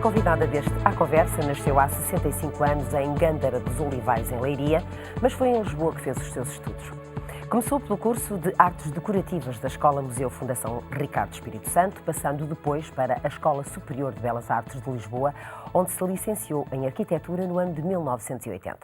convidada deste À Conversa nasceu há 65 anos em Gândara dos Olivais, em Leiria, mas foi em Lisboa que fez os seus estudos. Começou pelo curso de Artes Decorativas da Escola Museu Fundação Ricardo Espírito Santo, passando depois para a Escola Superior de Belas Artes de Lisboa, onde se licenciou em Arquitetura no ano de 1980.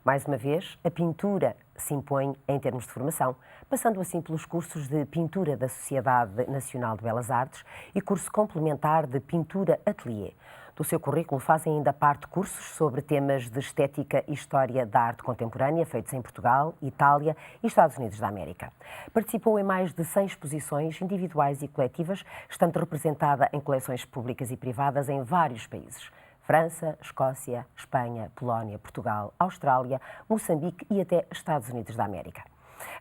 Mais uma vez, a pintura se impõe em termos de formação, passando assim pelos cursos de Pintura da Sociedade Nacional de Belas Artes e curso complementar de Pintura Atelier. Do seu currículo fazem ainda parte cursos sobre temas de estética e história da arte contemporânea, feitos em Portugal, Itália e Estados Unidos da América. Participou em mais de 100 exposições individuais e coletivas, estando representada em coleções públicas e privadas em vários países. França, Escócia, Espanha, Polónia, Portugal, Austrália, Moçambique e até Estados Unidos da América.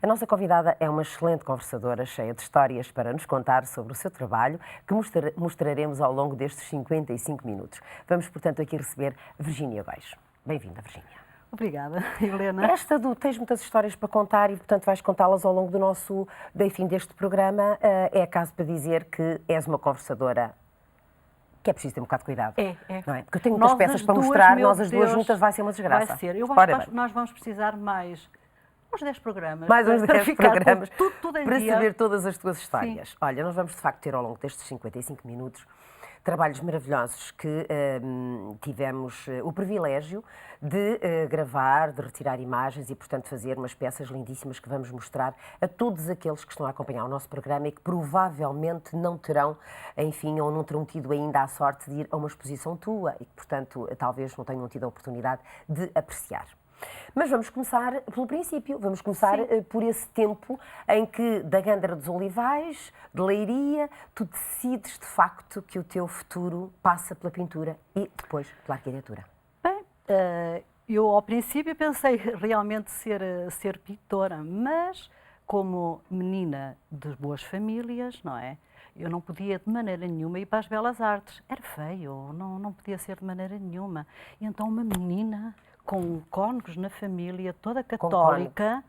A nossa convidada é uma excelente conversadora, cheia de histórias para nos contar sobre o seu trabalho, que mostraremos ao longo destes 55 minutos. Vamos, portanto, aqui receber Virgínia Góis. Bem-vinda, Virgínia. Obrigada, Helena. Tens muitas histórias para contar e, portanto, vais contá-las ao longo deste programa. É caso para dizer que és uma conversadora que é preciso ter um bocado de cuidado. Não é? Porque eu tenho muitas peças para mostrar, nós as duas juntas vai ser uma desgraça. Vai ser. Eu acho que nós vamos precisar mais uns 10 programas. Mais uns 10 programas tudo para dia. saber todas as tuas histórias. Sim. Olha, nós vamos de facto ter ao longo destes 55 minutos trabalhos maravilhosos que tivemos o privilégio de gravar, de retirar imagens e, portanto, fazer umas peças lindíssimas que vamos mostrar a todos aqueles que estão a acompanhar o nosso programa e que provavelmente não terão, enfim, ou não terão tido ainda a sorte de ir a uma exposição tua e que, portanto, talvez não tenham tido a oportunidade de apreciar. Mas vamos começar pelo princípio, vamos começar por esse tempo em que, da Gândara dos Olivais, de Leiria, tu decides de facto que o teu futuro passa pela pintura e depois pela arquitetura. Bem, eu ao princípio pensei realmente ser pintora, mas como menina de boas famílias, não é? Eu não podia de maneira nenhuma ir para as belas artes, era feio, não podia ser de maneira nenhuma. E então uma menina com cónegos na família, toda católica,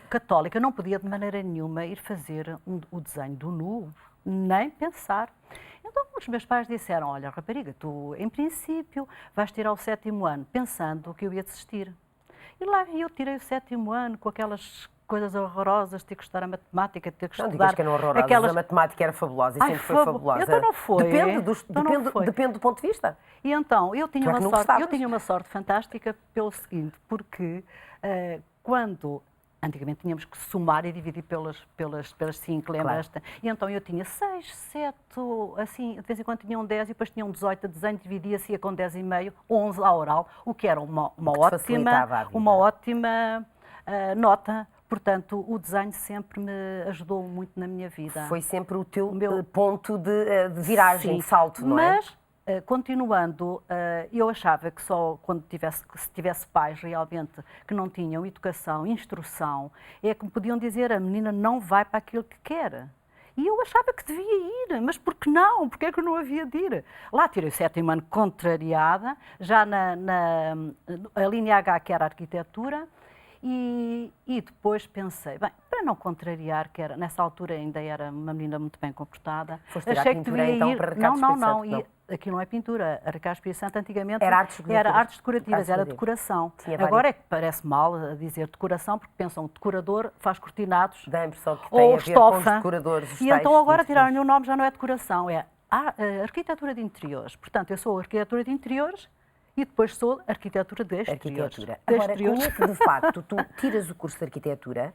católica, não podia de maneira nenhuma ir fazer o desenho do nu, nem pensar. Então os meus pais disseram, olha rapariga, tu em princípio vais tirar o 7º ano, pensando que eu ia desistir. E lá eu tirei o 7º ano com aquelas coisas horrorosas, ter que estudar a matemática, ter que estudar... Não digas que eram horrorosas, a matemática era fabulosa e sempre foi fabulosa. Então não foi. Depende do ponto de vista. E então, eu tinha uma sorte fantástica pelo seguinte, porque quando... Antigamente tínhamos que somar e dividir pelas 5, lembras-te? Claro. E então eu tinha 6, 7, assim, de vez em quando tinha um 10 e depois tinha um 18 a desenho, dividia-se ia com 10,5, 11 à oral, o que era uma ótima nota. Portanto, o desenho sempre me ajudou muito na minha vida. Foi sempre o teu ponto de viragem, de salto, não é? Mas, continuando, eu achava que só quando se tivesse pais realmente que não tinham educação, instrução, é que me podiam dizer a menina não vai para aquilo que quer. E eu achava que devia ir, mas por que não? Por que é que eu não havia de ir? Lá tirei o 7º ano contrariada, já a linha H, que era a arquitetura, e depois pensei, bem, para não contrariar, que era, nessa altura ainda era uma menina muito bem comportada, achei que devia ir... Para não, aqui não é pintura, a Ricardo Espírito Santo antigamente era artes decorativas, era decoração. Agora é que parece mal a dizer decoração, porque pensam decorador faz cortinados, dá a impressão que tem a ver com os decoradores. E então agora tiraram-lhe o nome, já não é decoração, é arquitetura de interiores. Portanto, eu sou arquitetura de interiores, e depois sou arquitetura de exteriores. Agora, como é que, de facto, tu tiras o curso de arquitetura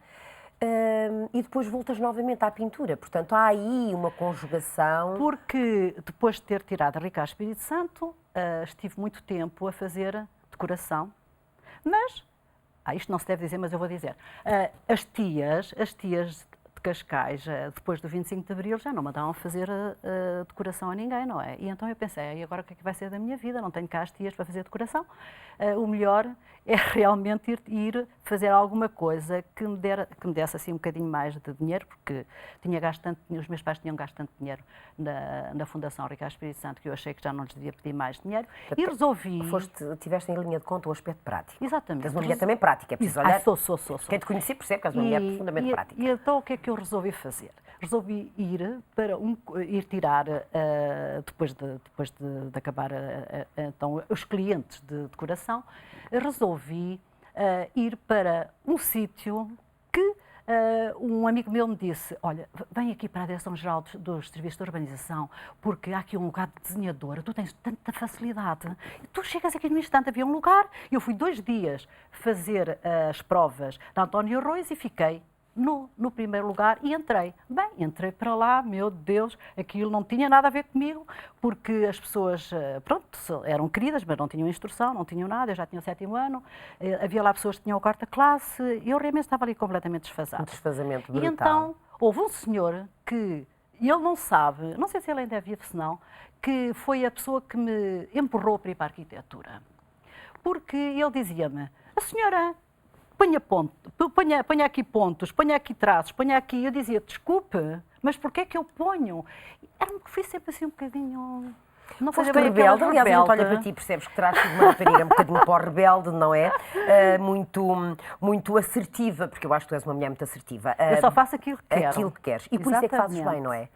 e depois voltas novamente à pintura? Portanto, há aí uma conjugação... Porque depois de ter tirado a Ricardo Espírito Santo, estive muito tempo a fazer decoração. Mas, isto não se deve dizer, mas eu vou dizer, as tias de Cascais, depois do 25 de Abril, já não mandavam a fazer decoração a ninguém, não é? E então eu pensei, e agora o que é que vai ser da minha vida? Não tenho cá as tias para fazer decoração. O melhor é realmente ir fazer alguma coisa que me desse assim um bocadinho mais de dinheiro, porque os meus pais tinham gasto tanto dinheiro na Fundação Ricardo Espírito Santo que eu achei que já não lhes devia pedir mais dinheiro. E resolvi... Tiveste em linha de conta o aspecto prático. Exatamente. És uma mulher também prática, é preciso olhar. Sou. Quem te conhecer percebe que és uma mulher profundamente prática. E então o que é que eu resolvi fazer? resolvi ir tirar, depois de acabar então, os clientes de decoração, resolvi ir para um sítio que um amigo meu me disse: olha, vem aqui para a Direção-Geral dos Serviços de Urbanização, porque há aqui um lugar de desenhadora, tu tens tanta facilidade, tu chegas aqui no instante. Havia um lugar, eu fui 2 dias fazer as provas da António Arroz e fiquei no primeiro lugar e entrei. Bem, entrei para lá, meu Deus, aquilo não tinha nada a ver comigo, porque as pessoas, pronto, eram queridas, mas não tinham instrução, não tinham nada, eu já tinha o 7º ano, havia lá pessoas que tinham a 4ª classe, eu realmente estava ali completamente desfasada. Um desfazamento brutal. E então, houve um senhor que, e ele não sabe, não sei se ele ainda é vivo, se não, que foi a pessoa que me empurrou para ir para a arquitetura. Porque ele dizia-me: a senhora ponha aqui pontos, ponha aqui traços, ponha aqui. Eu dizia: desculpe, mas porquê é que eu ponho? Fui sempre assim um bocadinho... Não foste rebelde, aliás, a gente olha para ti e percebes que terás sido uma rapariga um bocadinho para o rebelde, não é? Muito assertiva, porque eu acho que tu és uma mulher muito assertiva. Eu só faço aquilo que quero. Aquilo que queres. E por isso é que fazes bem, não é?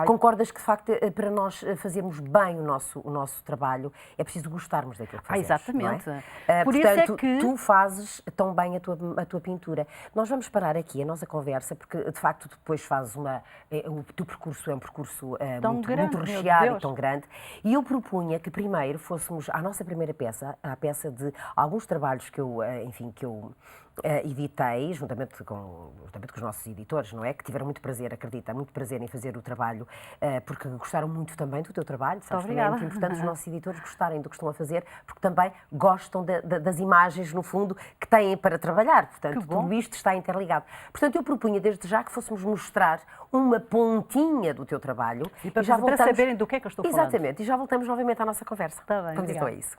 Concordas que, de facto, para nós fazermos bem o nosso trabalho, é preciso gostarmos daquilo que fazemos, exatamente. Não é? Por Portanto, isso é que... tu fazes tão bem a tua pintura. Nós vamos parar aqui a nossa conversa, porque, de facto, depois fazes o teu percurso é um percurso muito recheado e tão grande. E eu propunha que primeiro fôssemos à nossa primeira peça, à peça de alguns trabalhos que eu editei, juntamente com os nossos editores, não é? Que tiveram muito prazer, acredita, muito prazer em fazer o trabalho, porque gostaram muito também do teu trabalho. Sabes, também é muito importante os nossos editores gostarem do que estão a fazer, porque também gostam das imagens, no fundo, que têm para trabalhar. Portanto, tudo isto está interligado. Portanto, eu propunha desde já que fôssemos mostrar uma pontinha do teu trabalho. E para saberem do que é que eu estou falando. Exatamente, e já voltamos novamente à nossa conversa. Está bem, vamos então a isso.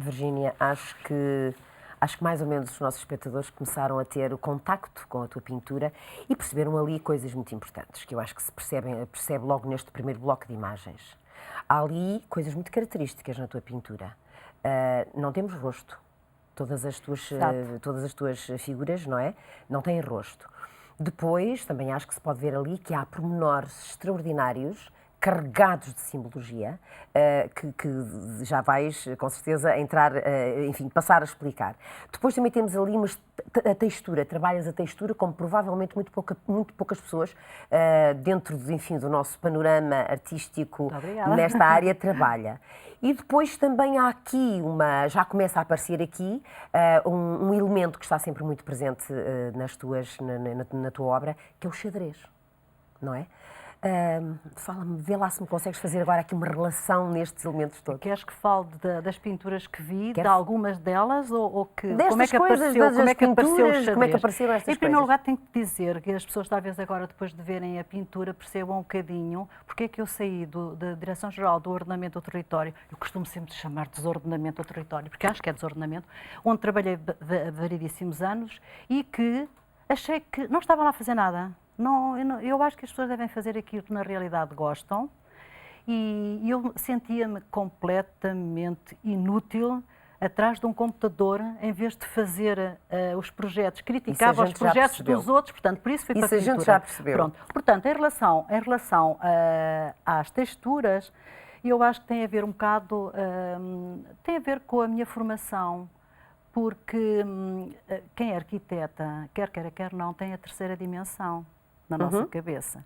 Virgínia, acho que mais ou menos os nossos espectadores começaram a ter o contacto com a tua pintura e perceberam ali coisas muito importantes, que eu acho que se percebe logo neste primeiro bloco de imagens. Há ali coisas muito características na tua pintura. Não temos rosto. Todas as tuas figuras, não é? Não têm rosto. Depois, também acho que se pode ver ali que há pormenores extraordinários, carregados de simbologia, que já vais, com certeza, entrar, enfim, passar a explicar. Depois também temos ali a textura, trabalhas a textura como provavelmente muito poucas pessoas dentro, enfim, do nosso panorama artístico nesta área trabalha. E depois também há aqui já começa a aparecer aqui um elemento que está sempre muito presente na tua obra, que é o xadrez, não é? Fala-me, vê lá se me consegues fazer agora aqui uma relação nestes elementos todos. Queres que fale das pinturas que vi, de algumas delas, ou que destas como é que coisas, apareceu, como é que apareceu o xadrez? Como é que apareceram estas coisas? Em primeiro lugar, tenho que dizer que as pessoas talvez agora, depois de verem a pintura, percebam um bocadinho porque é que eu saí da Direção-Geral do Ordenamento do Território. Eu costumo sempre chamar de desordenamento do território, porque acho que é desordenamento, onde trabalhei variedíssimos anos e que achei que não estava lá a fazer nada. Eu acho que as pessoas devem fazer aquilo que na realidade gostam e eu sentia-me completamente inútil atrás de um computador em vez de fazer os projetos. Criticava os projetos dos outros, portanto, por isso foi para a pintura. Isso a gente já percebeu. Pronto. Portanto, em relação às texturas, eu acho que tem a ver um bocado, tem a ver com a minha formação, porque quem é arquiteta, quer queira, quer não, tem a terceira dimensão na nossa cabeça.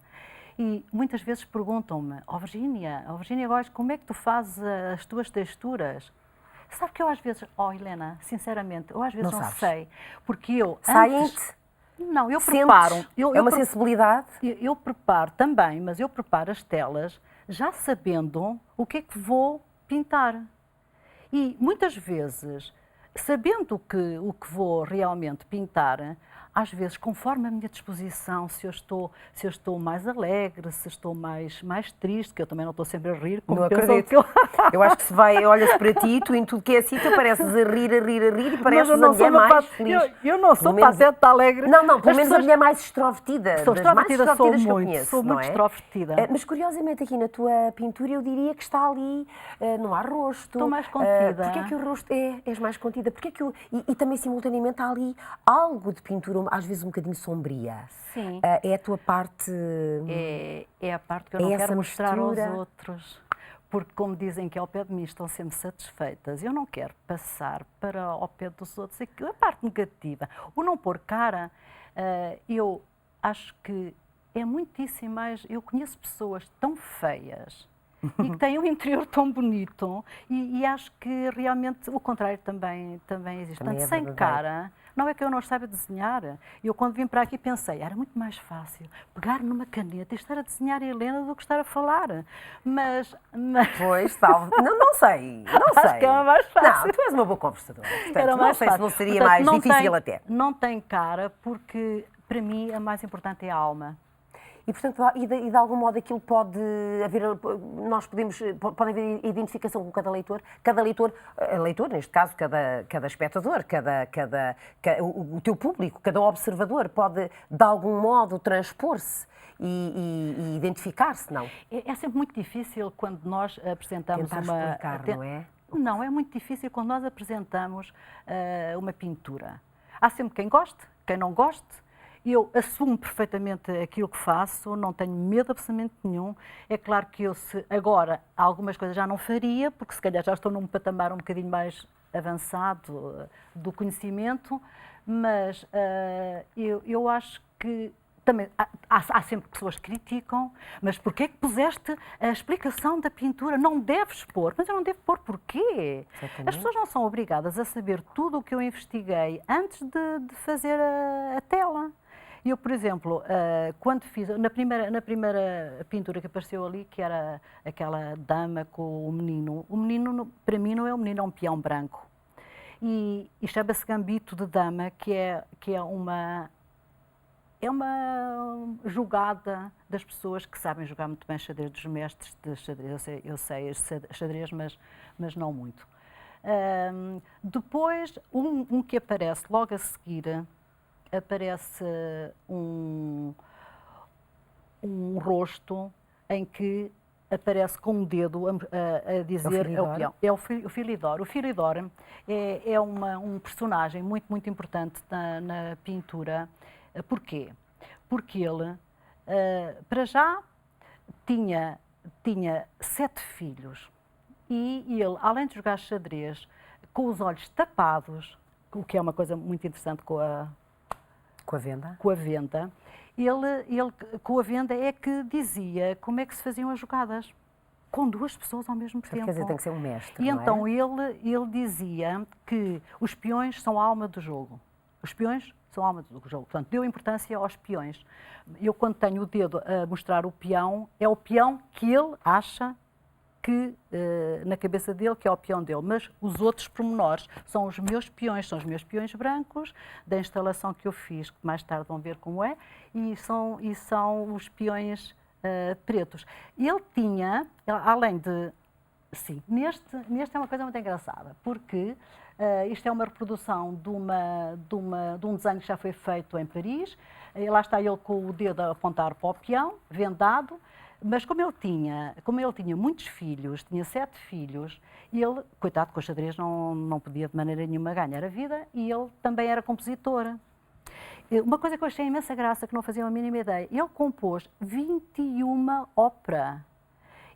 E muitas vezes perguntam-me, Virgínia, Góes, como é que tu fazes as tuas texturas? Sabe que eu às vezes, Helena, sinceramente, eu às vezes não sei, porque eu Saem-te? Não, eu preparo. É uma sensibilidade? Eu preparo também, mas eu preparo as telas já sabendo o que é que vou pintar. E muitas vezes, sabendo o que vou realmente pintar, às vezes, conforme a minha disposição, se eu estou mais alegre, se estou mais triste, que eu também não estou sempre a rir, como não acredito. Que eu... eu acho que se olha-se para ti, tu em tudo que é assim, tu pareces a rir e pareces a mulher mais feliz. Eu não sou pateta alegre. Não, pelo menos a mulher mais extrovertida. Sou extrovertida, sou muito, sou muito extrovertida. Mas curiosamente aqui na tua pintura eu diria que está ali, não há rosto. Estou mais contida. Porquê é que o rosto és mais contida? Porquê é que e também simultaneamente há ali algo de pintura, às vezes um bocadinho sombria. Sim. É a tua parte... É a parte que eu não quero mostrar aos mistura. outros. Porque, como dizem que ao pé de mim estão sempre satisfeitas, eu não quero passar para ao pé dos outros a parte negativa. O não pôr cara, eu acho que é muitíssimo mais... Eu conheço pessoas tão feias e que têm um interior tão bonito e acho que realmente o contrário também existe. Também Portanto, sem cara... Não é que eu não saiba desenhar. Eu, quando vim para aqui, pensei, era muito mais fácil pegar numa caneta e estar a desenhar a Helena do que estar a falar. Mas... Pois, tal. Não sei. Acho que era mais fácil. Não, tu és uma boa conversadora. Portanto, era mais não sei fácil. se não seria mais difícil até. Não tem cara, porque, para mim, a mais importante é a alma. E, portanto, de algum modo aquilo pode haver, pode haver identificação com cada leitor, neste caso, cada espectador, o teu público, cada observador pode, de algum modo, transpor-se e identificar-se, não? É sempre muito difícil quando nós apresentamos explicar, não é? Não, é muito difícil quando nós apresentamos uma pintura. Há sempre quem goste, quem não goste. Eu assumo perfeitamente aquilo que faço, não tenho medo absolutamente nenhum. É claro que agora algumas coisas já não faria, porque se calhar já estou num patamar um bocadinho mais avançado do conhecimento, mas eu acho que também há sempre pessoas que criticam, mas porquê é que puseste a explicação da pintura? Não deves pôr. Mas eu não devo pôr porquê? Exatamente. As pessoas não são obrigadas a saber tudo o que eu investiguei antes de fazer a tela. Eu, por exemplo, quando fiz, na primeira pintura que apareceu ali, que era aquela dama com o menino para mim não é um menino, é um peão branco. E chama-se Gambito de Dama, que é uma jogada das pessoas que sabem jogar muito bem xadrez, dos mestres de xadrez. Eu sei xadrez, mas não muito. Depois, um que aparece logo a seguir, aparece um rosto em que aparece com um dedo a dizer é o peão. É o Filidor. O Filidor é um personagem muito, muito importante na pintura. Porquê? Porque ele, para já, tinha 7 filhos e ele, além de jogar xadrez, com os olhos tapados, o que é uma coisa muito interessante com a venda, ele com a venda é que dizia como é que se faziam as jogadas, com 2 pessoas ao mesmo tempo. Quer dizer, tem que ser um mestre, E não então é? ele dizia que os peões são a alma do jogo. Os peões são a alma do jogo. Portanto, deu importância aos peões. Eu, quando tenho o dedo a mostrar o peão, é o peão que ele acha que, na cabeça dele, que é o peão dele. Mas os outros pormenores são os meus peões brancos, da instalação que eu fiz, que mais tarde vão ver como é, e são os peões pretos. Ele tinha, além de... Sim, neste é uma coisa muito engraçada, porque isto é uma reprodução de um desenho que já foi feito em Paris. Lá está ele com o dedo a apontar para o peão, vendado, mas como ele tinha muitos filhos, tinha 7 filhos, ele, coitado, com o xadrez não podia de maneira nenhuma ganhar a vida, e ele também era compositor. Uma coisa que eu achei imensa graça, que não fazia a mínima ideia, ele compôs 21 óperas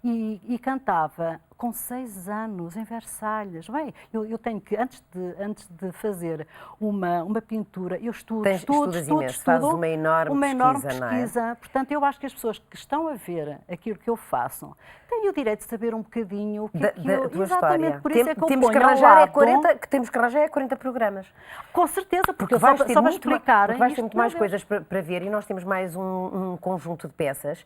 e cantava com 6 anos em Versalhes. Bem, eu tenho que, antes de fazer uma pintura, eu estudo, fazes uma enorme pesquisa. Não é? Portanto, eu acho que as pessoas que estão a ver aquilo que eu faço têm o direito de saber um bocadinho o que da tua história. Por isso é que eu temos ponho que arranjar ao lado, temos que arranjar 40 programas. Com certeza, porque eu vais só ter para muito explicar. porque vais ter muito mais coisas para ver, e nós temos mais um conjunto de peças,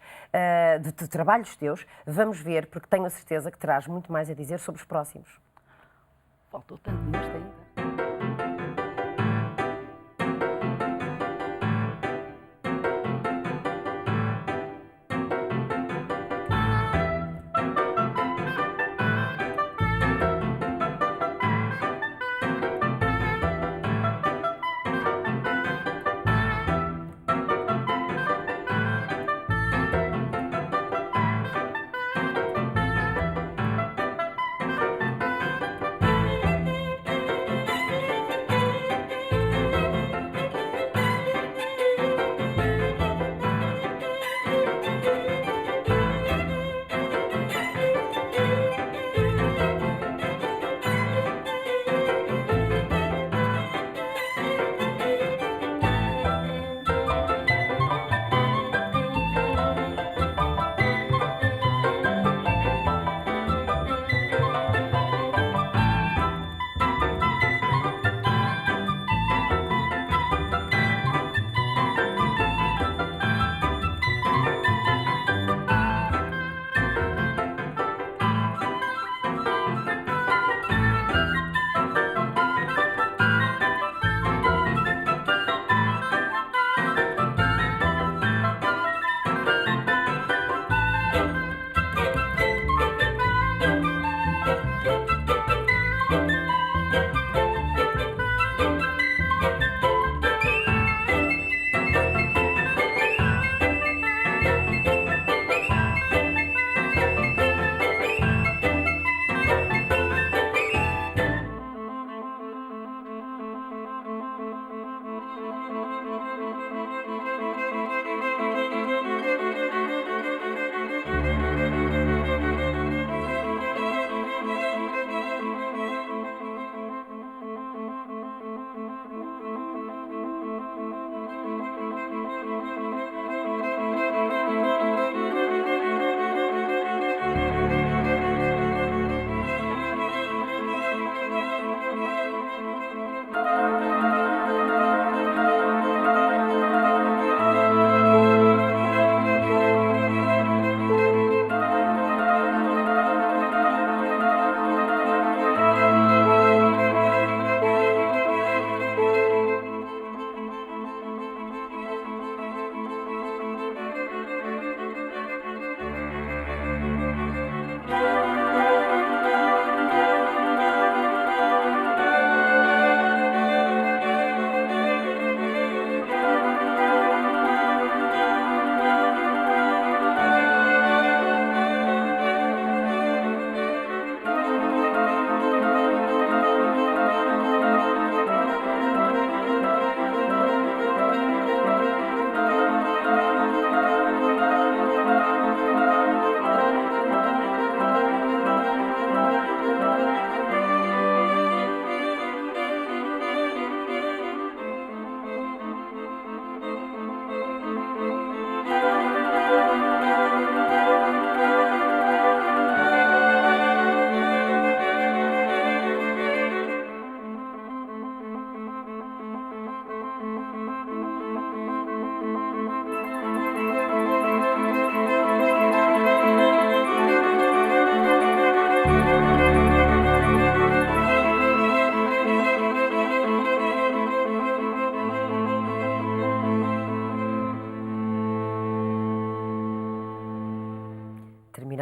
de trabalhos teus. Vamos ver, porque tenho a certeza que terás muito mais a dizer sobre os próximos. Faltou tanto neste ainda.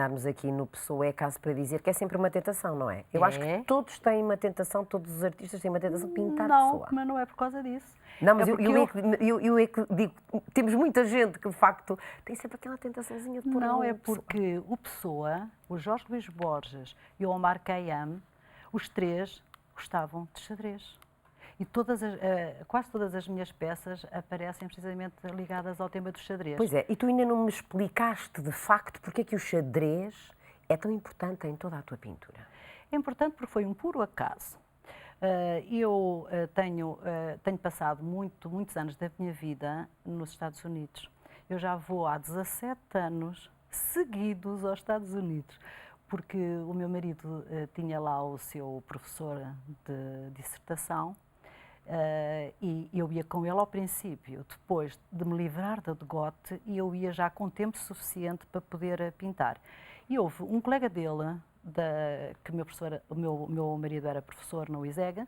entrarmos aqui no Pessoa é caso para dizer que é sempre uma tentação, não é? Eu acho que todos têm uma tentação, todos os artistas têm uma tentação de pintar Pessoa. Não, mas não é por causa disso. Não, mas eu é que digo, temos muita gente que de facto tem sempre aquela tentaçãozinha de pôr. Não, é porque o Pessoa, o Jorge Luís Borges e o Omar Khayyam, os três gostavam de xadrez. E quase todas as minhas peças aparecem precisamente ligadas ao tema do xadrez. Pois é, e tu ainda não me explicaste de facto porque é que o xadrez é tão importante em toda a tua pintura. É importante porque foi um puro acaso. Eu tenho passado muitos anos da minha vida nos Estados Unidos. Eu já vou há 17 anos seguidos aos Estados Unidos, porque o meu marido tinha lá o seu professor de dissertação. E eu ia com ele ao princípio, depois de me livrar da degote, e eu ia já com tempo suficiente para poder pintar. E houve um colega dele, que o meu marido era professor na UISEG,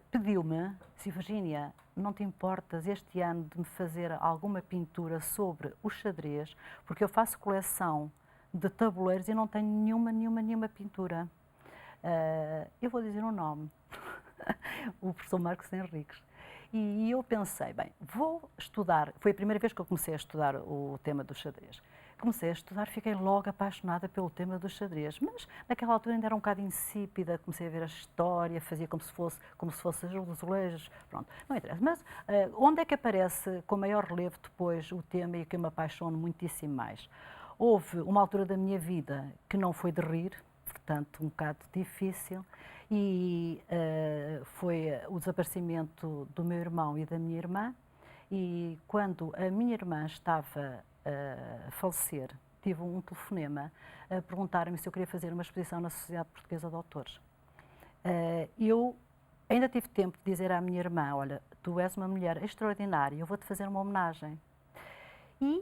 pediu-me, disse: Virgínia, não te importas este ano de me fazer alguma pintura sobre o xadrez, porque eu faço coleção de tabuleiros e não tenho nenhuma pintura. Eu vou dizer um nome. O professor Marcos Henriques. E eu pensei, bem, vou estudar. Foi a primeira vez que eu comecei a estudar o tema do xadrez. Comecei a estudar, fiquei logo apaixonada pelo tema do xadrez, mas naquela altura ainda era um bocado insípida, comecei a ver a história, fazia como se fosse as azulejos, pronto, não interessa. Mas onde é que aparece com maior relevo depois o tema e que eu me apaixono muitíssimo mais? Houve uma altura da minha vida que não foi de rir, portanto um bocado difícil, e foi o desaparecimento do meu irmão e da minha irmã, e quando a minha irmã estava a falecer, tive um telefonema a perguntar-me se eu queria fazer uma exposição na Sociedade Portuguesa de Autores. Eu ainda tive tempo de dizer à minha irmã: olha, tu és uma mulher extraordinária, eu vou-te fazer uma homenagem. E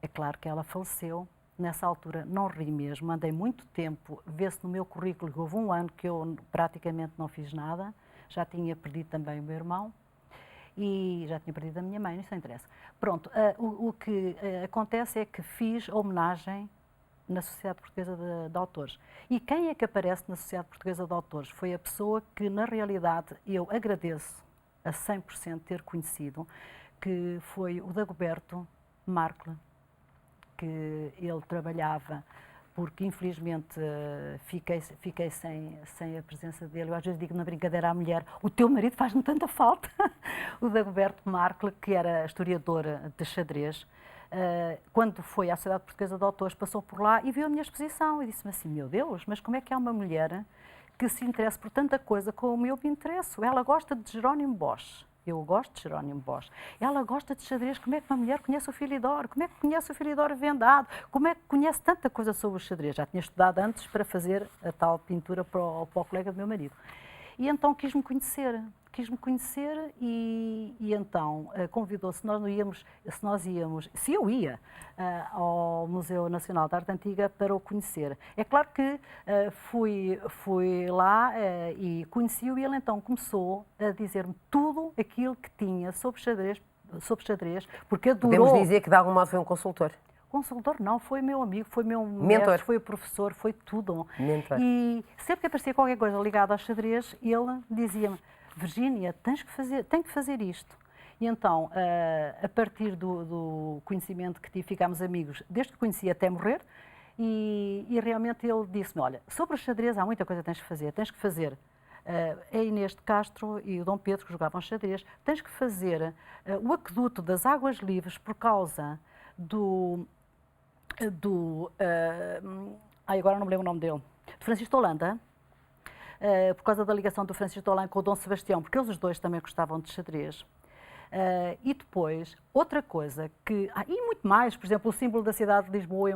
é claro que ela faleceu. Nessa altura não ri mesmo, andei muito tempo, vê-se no meu currículo que houve um ano que eu praticamente não fiz nada, já tinha perdido também o meu irmão e já tinha perdido a minha mãe, isso não interessa. Pronto, o que acontece é que fiz homenagem na Sociedade Portuguesa de Autores. E quem é que aparece na Sociedade Portuguesa de Autores? Foi a pessoa que, na realidade, eu agradeço a 100% ter conhecido, que foi o Dagoberto Markle, que ele trabalhava, porque infelizmente fiquei sem a presença dele. Eu às vezes digo na brincadeira à mulher: o teu marido faz-me tanta falta. O Dagoberto Markle, que era historiador de xadrez, quando foi à Sociedade Portuguesa de Autores, passou por lá e viu a minha exposição e disse-me assim: meu Deus, mas como é que há uma mulher que se interessa por tanta coisa como eu me interesso? Ela gosta de Jerónimo Bosch. Eu gosto de Jerónimo Bosch. Ela gosta de xadrez. Como é que uma mulher conhece o Filidor? Como é que conhece o Filidor vendado? Como é que conhece tanta coisa sobre o xadrez? Já tinha estudado antes para fazer a tal pintura para o colega do meu marido. E então quis-me conhecer e então convidou, se eu ia ao Museu Nacional de Arte Antiga para o conhecer. É claro que fui lá e conheci-o, e ele então começou a dizer-me tudo aquilo que tinha sobre xadrez, porque adorou. Podemos dizer que de algum modo foi um consultor? Consultor não, foi meu amigo, foi meu mentor, mestre, foi o professor, foi tudo. Mentor. E sempre que aparecia qualquer coisa ligada ao xadrez, ele dizia-me: Virgínia, tenho que fazer isto. E então, a partir do conhecimento que tive, ficámos amigos, desde que conheci até morrer, e realmente ele disse-me: olha, sobre o xadrez há muita coisa que tens que fazer. A Inês de Castro e o Dom Pedro, que jogavam xadrez, tens que fazer o aqueduto das Águas Livres por causa agora não me lembro o nome dele, de Francisco de Holanda, por causa da ligação do Francisco de Holanda com o Dom Sebastião, porque eles os dois também gostavam de xadrez. E depois, outra coisa que... e muito mais, por exemplo, o símbolo da cidade de Lisboa,